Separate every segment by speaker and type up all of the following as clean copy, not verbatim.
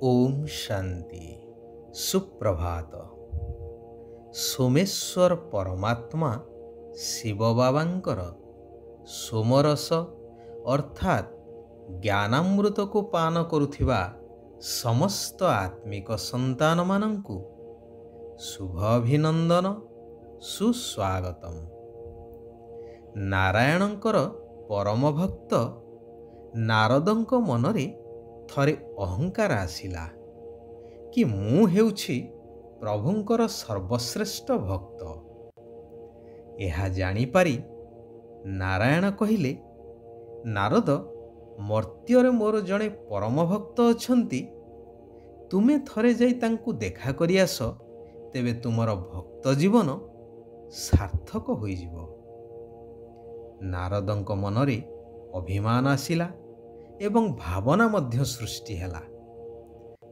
Speaker 1: ओम शांति सुप्रभात। सोमेश्वर परमात्मा शिव बाबांकर सोमरस अर्थात ज्ञानामृत को पान करुथिबा समस्त आत्मिक संतान मानंकु शुभ अभिनंदन सुस्वागतम। नारायणंकर परम भक्त नारदंक मनरे थरे अहंकार आसिला कि मु हेउछि प्रभुंकर सर्वश्रेष्ठ भक्त। यह जानिपारी नारायण कहिले, नारद, मर्त्ୟରେ मोर जड़े परम भक्त अछंती, तुमे थरे जाई तांकु देखा करि आस, तेबे तुमर भक्त जीवन सार्थक होई जिवो। नारदंक मनरे अभिमान आसिला एवं भावना मध्य सृष्टि हैला,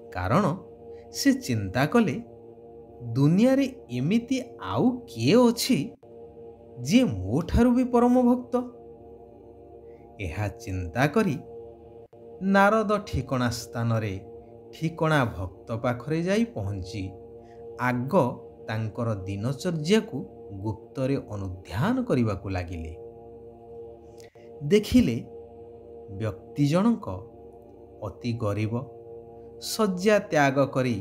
Speaker 1: कारण से चिंता कले दुनिया रे एमिति आउ किए अछि जे मो ठारु भी परम भक्त। यह चिंता करी नारद ठिकणा स्थान रे ठिकणा भक्त पाखरे जाई पहुंची आग तांकर दिनचर्या को गुप्तरे अनुध्यान करिबा को लागिले। देखिले व्यक्ति जनक अति गरीब शଯ୍ୟା त्याग करी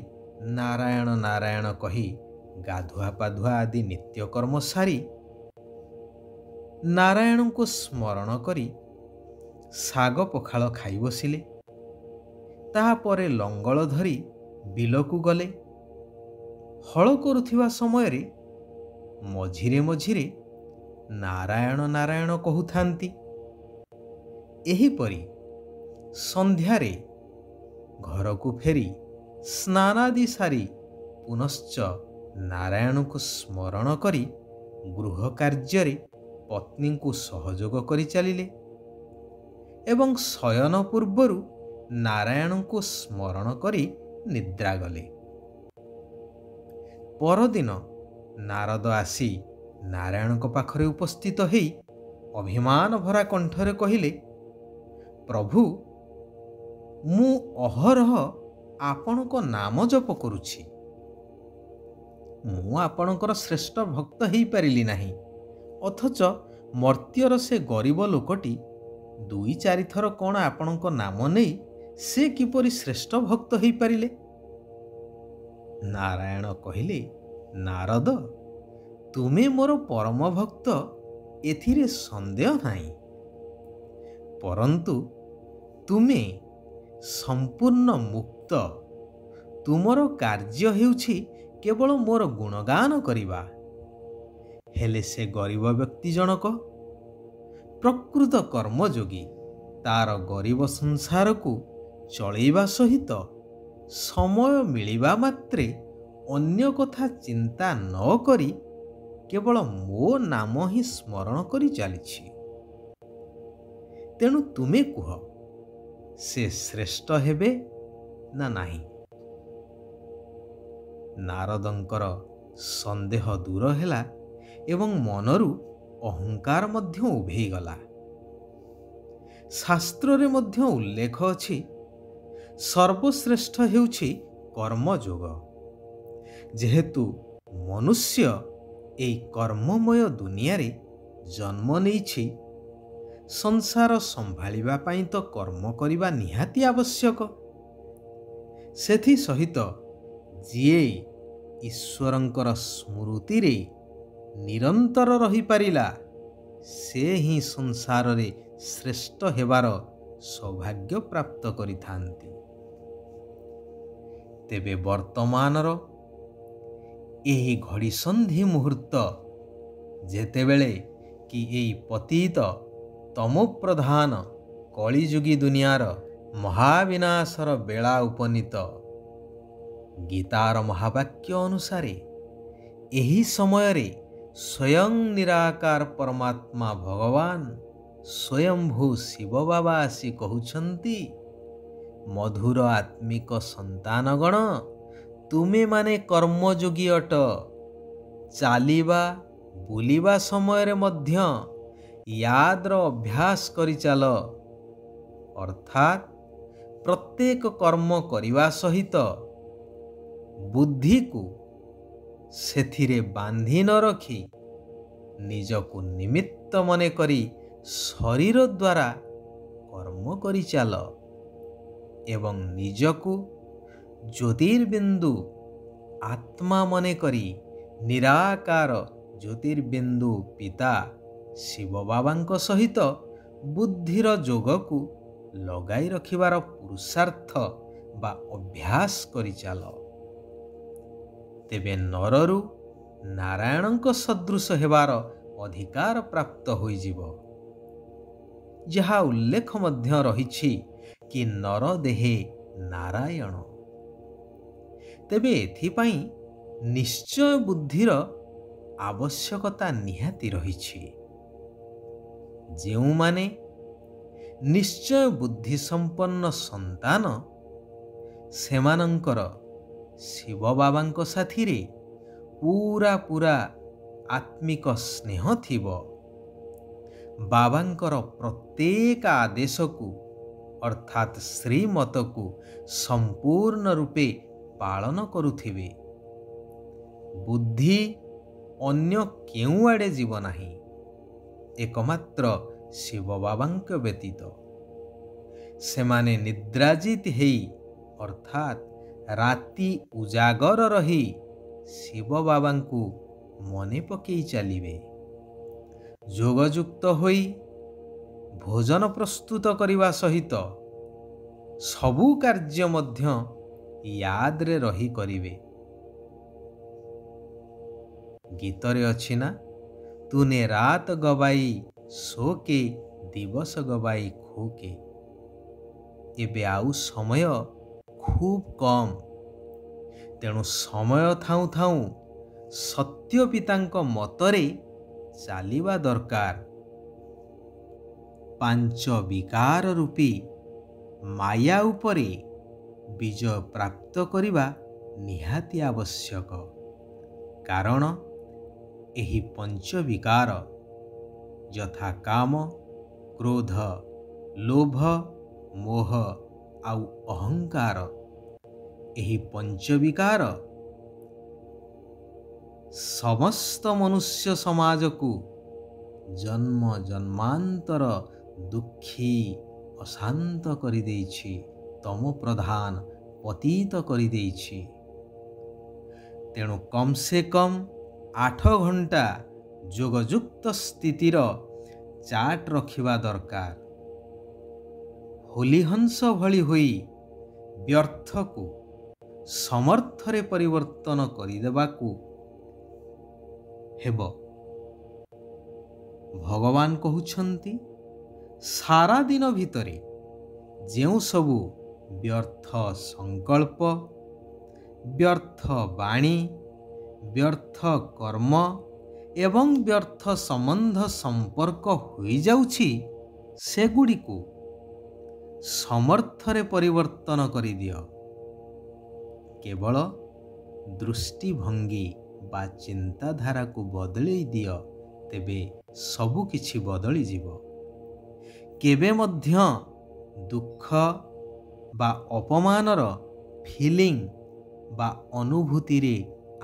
Speaker 1: नारायण नारायण कही गाधुआ पाधुआ आदि नित्यकर्म सारी नारायण को स्मरण करी साग पखाल खाई बसिले। ताहापरे लंगल धरी बिलकु गले। हल करुथिबा समय रे मझिरे मझिरे नारायण नारायण कहूथांती। एहीपरि संध्यारे घर को फेरी स्नानादि सारी पुनश्च नारायण को स्मरण करी गृह कार्य पत्नी को सहयोग करि चलिले एवं शयन पूर्वरु नारायण को स्मरण करी निद्रा गले। परदिन नारद आसी नारायण को पाखरे उपस्थित हेई अभिमान भरा कंठरे कहिले, प्रभु, मु अहरह आपणको नाम जप करुछि। मु आपणकर श्रेष्ठ भक्त हेई पारिली नाही, अथच मर्त्यर से गरीब लोकटी दुई चारि थर कौन आपणको नाम नेई से किपरि श्रेष्ठ भक्त हेई पारिले। नारायण कहिले, नारद, तुमे मोर परम भक्त, एथिरे संदेह नाही, परंतु तुमे संपूर्ण मुक्त। तुमर कार्य हेउछि केवल मोर गुणगान करिबा। हेले से गरीब व्यक्ति जनक प्रकृत कर्मयोगी तार गरीब संसार को चलैबा सहित समय मिलिबा मात्रे अन्य कथा चिंता न करी केवल मो नाम ही स्मरण करी चलिछि। तेणु तुमे कुह, से श्रेष्ठ हेबे ना नाही। नारदंकर संदेह दूर हैला एवं मनरु अहंकार मध्य उभेई गला। शास्त्र रे मध्य उल्लेख अछि, सर्वश्रेष्ठ हेउछि कर्मयोग। जेहेतु मनुष्य एई कर्ममय दुनिया रे जन्म नेइछि, संसार संभालिबा पाई तो कर्म करिबा निहाती आवश्यक। सेथि सहित जिए ईश्वरंकर स्मृति रे निरंतर रही पारिला, से ही संसार रे श्रेष्ठ हेबार सौभाग्य प्राप्त करिथांती। तेबे वर्तमानर एही घड़ी संधि मुहूर्त जेतेबेले कि एई पतित तमोप्रधान कलिजुगी दुनियार महाविनाशर बेला उपनीत, गीतार महावाक्य अनुसारे एही समय रे स्वयं निराकार परमात्मा भगवान स्वयंभू शिव बाबा आसी कहउछंती, मधुर आत्मिक संतानगण, तुमे माने कर्मयोगी अट। चालिबा बुलिबा समय रे मध्य याद्र अभ्यास करि चाल, अर्थात ପ୍ରତ୍ୟେକ କର୍ମ କରିବା ସହିତ ବୁଦ୍ଧିକୁ ସେଥିରେ ବାନ୍ଧି ନ ରଖି ନିଜକୁ ନିମିତ୍ତ ମନେ କରି ଶରୀର ଦ୍ୱାରା କର୍ମ କରିଚାଲ ଏବଂ ନିଜକୁ ଜ୍ୟୋତିର୍ବିନ୍ଦୁ ଆତ୍ମା ମନେ କରି ନିରାକାର ଜ୍ୟୋତିର୍ବିନ୍ଦୁ ପିତା ଶିବ ବାବାଙ୍କ ସହିତ ବୁଦ୍ଧିର ଯୋଗକୁ ଲଗାଇ ରଖିବାର ପୁରୁଷାର୍ଥ ବା ଅଭ୍ୟାସ କରିଚାଲ। ତେବେ ନରରୁ ନାରାୟଣଙ୍କ ସଦୃଶ ହେବାର ଅଧିକାର ପ୍ରାପ୍ତ ହୋଇଯିବ। ଯାହା ଉଲ୍ଲେଖ ମଧ୍ୟ ରହିଛି କି ନର ଦେହେ ନାରାୟଣ। ତେବେ ଏଥିପାଇଁ ନିଶ୍ଚୟ ବୁଦ୍ଧିର ଆବଶ୍ୟକତା ନିହାତି ରହିଛି। ଯେଉଁମାନେ ନିଶ୍ଚୟ ବୁଦ୍ଧି ସମ୍ପନ୍ନ ସନ୍ତାନ, ସେମାନଙ୍କର ଶିବ ବାବାଙ୍କ ସାଥିରେ ପୁରା ଆତ୍ମିକ ସ୍ନେହ ଥିବ। ବାବାଙ୍କର ପ୍ରତ୍ୟେକ ଆଦେଶକୁ ଅର୍ଥାତ୍ ଶ୍ରୀମତକୁ ସମ୍ପୂର୍ଣ୍ଣ ରୂପେ ପାଳନ କରୁଥିବେ। ବୁଦ୍ଧି ଅନ୍ୟ କେଉଁଆଡ଼େ ଯିବ ନାହିଁ, ଏକମାତ୍ର ଶିବ ବାବାଙ୍କ ବ୍ୟତୀତ। ସେମାନେ ନିଦ୍ରାଜିତ ହେଇ ଅର୍ଥାତ୍ ରାତି ଉଜାଗର ରହି ଶିବ ବାବାଙ୍କୁ ମନେ ପକେଇ ଚାଲିବେ। ଯୋଗଯୁକ୍ତ ହୋଇ ଭୋଜନ ପ୍ରସ୍ତୁତ କରିବା ସହିତ ସବୁ କାର୍ଯ୍ୟ ମଧ୍ୟ ୟାଦରେ ରହି କରିବେ। ଗୀତରେ ଅଛି ନା, ତୁନେ ରାତ ଗବାଇ ଶୋକେ ଦିବସ ଗବାଇ ଖୋକେ। ଏବେ ଆଉ ସମୟ ଖୁବ୍ କମ୍, ତେଣୁ ସମୟ ଥାଉଁ ଥାଉଁ ସତ୍ୟ ପିତାଙ୍କ ମତରେ ଚାଲିବା ଦରକାର। ପାଞ୍ଚ ବିକାର ରୂପୀ ମାୟା ଉପରେ ବିଜୟ ପ୍ରାପ୍ତ କରିବା ନିହାତି ଆବଶ୍ୟକ। କାରଣ ଏହି ପଞ୍ଚବିକାର ଯଥା କାମ, କ୍ରୋଧ, ଲୋଭ, ମୋହ ଆଉ ଅହଙ୍କାର, ଏହି ପଞ୍ଚବିକାର ସମସ୍ତ ମନୁଷ୍ୟ ସମାଜକୁ ଜନ୍ମ ଜନ୍ମାନ୍ତର ଦୁଃଖୀ ଅଶାନ୍ତ କରିଦେଇଛି, ତମ ପ୍ରଧାନ ପତିତ କରିଦେଇଛି। ତେଣୁ କମ୍ ସେ କମ୍ 8 ଘଣ୍ଟା ଯୋଗଯୁକ୍ତ ସ୍ଥିତିର ଚାର୍ଟ ରଖିବା ଦରକାର। ହୋଲିହଂସ ଭଳି ହୋଇ ବ୍ୟର୍ଥକୁ ସମର୍ଥରେ ପରିବର୍ତ୍ତନ କରିଦେବାକୁ ହେବ। ଭଗବାନ କହୁଛନ୍ତି, ସାରା ଦିନ ଭିତରେ ଯେଉଁ ସବୁ ବ୍ୟର୍ଥ ସଂକଳ୍ପ, ବ୍ୟର୍ଥ ବାଣୀ, ବ୍ୟର୍ଥ କର୍ମ ଏବଂ ବ୍ୟର୍ଥ ସମ୍ବନ୍ଧ ସମ୍ପର୍କ ହୋଇଯାଉଛି, ସେଗୁଡ଼ିକୁ ସମର୍ଥରେ ପରିବର୍ତ୍ତନ କରିଦିଅ। କେବଳ ଦୃଷ୍ଟିଭଙ୍ଗୀ ବା ଚିନ୍ତାଧାରାକୁ ବଦଳେଇ ଦିଅ, ତେବେ ସବୁ କିଛି ବଦଳିଯିବ। କେବେ ମଧ୍ୟ ଦୁଃଖ ବା ଅପମାନର ଫିଲିଂ ବା ଅନୁଭୂତିରେ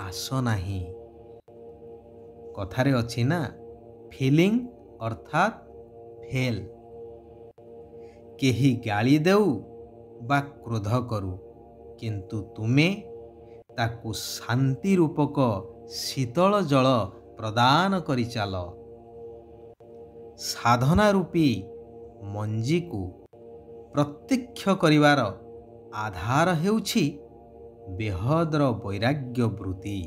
Speaker 1: ଆସ ନାହିଁ। କଥାରେ ଅଛି ନା, ଫିଲିଂ ଅର୍ଥାତ୍ ଫେଲ୍। କେହି ଗାଳି ଦେଉ ବା କ୍ରୋଧ କରୁ, କିନ୍ତୁ ତୁମେ ତାକୁ ଶାନ୍ତି ରୂପକ ଶୀତଳ ଜଳ ପ୍ରଦାନ କରିଚାଲ। ସାଧନା ରୂପୀ ମଞ୍ଜିକୁ ପ୍ରତ୍ୟକ୍ଷ କରିବାର ଆଧାର ହେଉଛି ବେହଦର ବୈରାଗ୍ୟ ବୃତ୍ତି।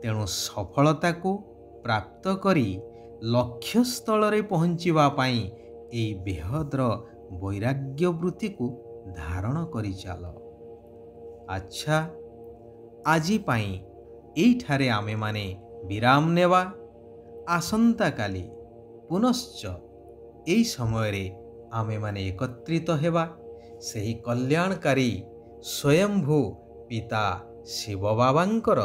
Speaker 1: ତେଣୁ ସଫଳତାକୁ ପ୍ରାପ୍ତ କରି ଲକ୍ଷ୍ୟସ୍ଥଳରେ ପହଞ୍ଚିବା ପାଇଁ ଏହି ବେହଦର ବୈରାଗ୍ୟ ବୃତ୍ତିକୁ ଧାରଣ କରିଚାଲ। ଆଚ୍ଛା, ଆଜି ପାଇଁ ଏଇଠାରେ ଆମେମାନେ ବିରାମ ନେବା। ଆସନ୍ତାକାଲି ପୁନଶ୍ଚ ଏହି ସମୟରେ ଆମେମାନେ ଏକତ୍ରିତ ହେବା ସେହି କଲ୍ୟାଣକାରୀ ସ୍ୱୟମ୍ଭୁ ପିତା ଶିବ ବାବାଙ୍କର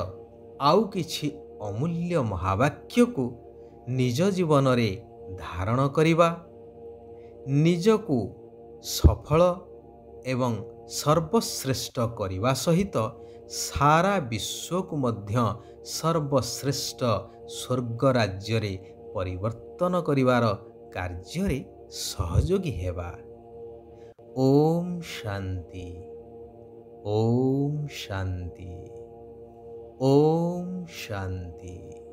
Speaker 1: ଆଉ କିଛି ଅମୂଲ୍ୟ ମହାବାକ୍ୟକୁ ନିଜ ଜୀବନରେ ଧାରଣ କରିବା। ନିଜକୁ ସଫଳ ଏବଂ ସର୍ବଶ୍ରେଷ୍ଠ କରିବା ସହିତ ସାରା ବିଶ୍ୱକୁ ମଧ୍ୟ ସର୍ବଶ୍ରେଷ୍ଠ ସ୍ୱର୍ଗ ରାଜ୍ୟରେ ପରିବର୍ତ୍ତନ କରିବାର କାର୍ଯ୍ୟରେ ସହଯୋଗୀ ହେବା। ଓମ୍ ଶାନ୍ତି। ଓମ୍ ଶାନ୍ତି। ଓମ୍ ଶାନ୍ତି।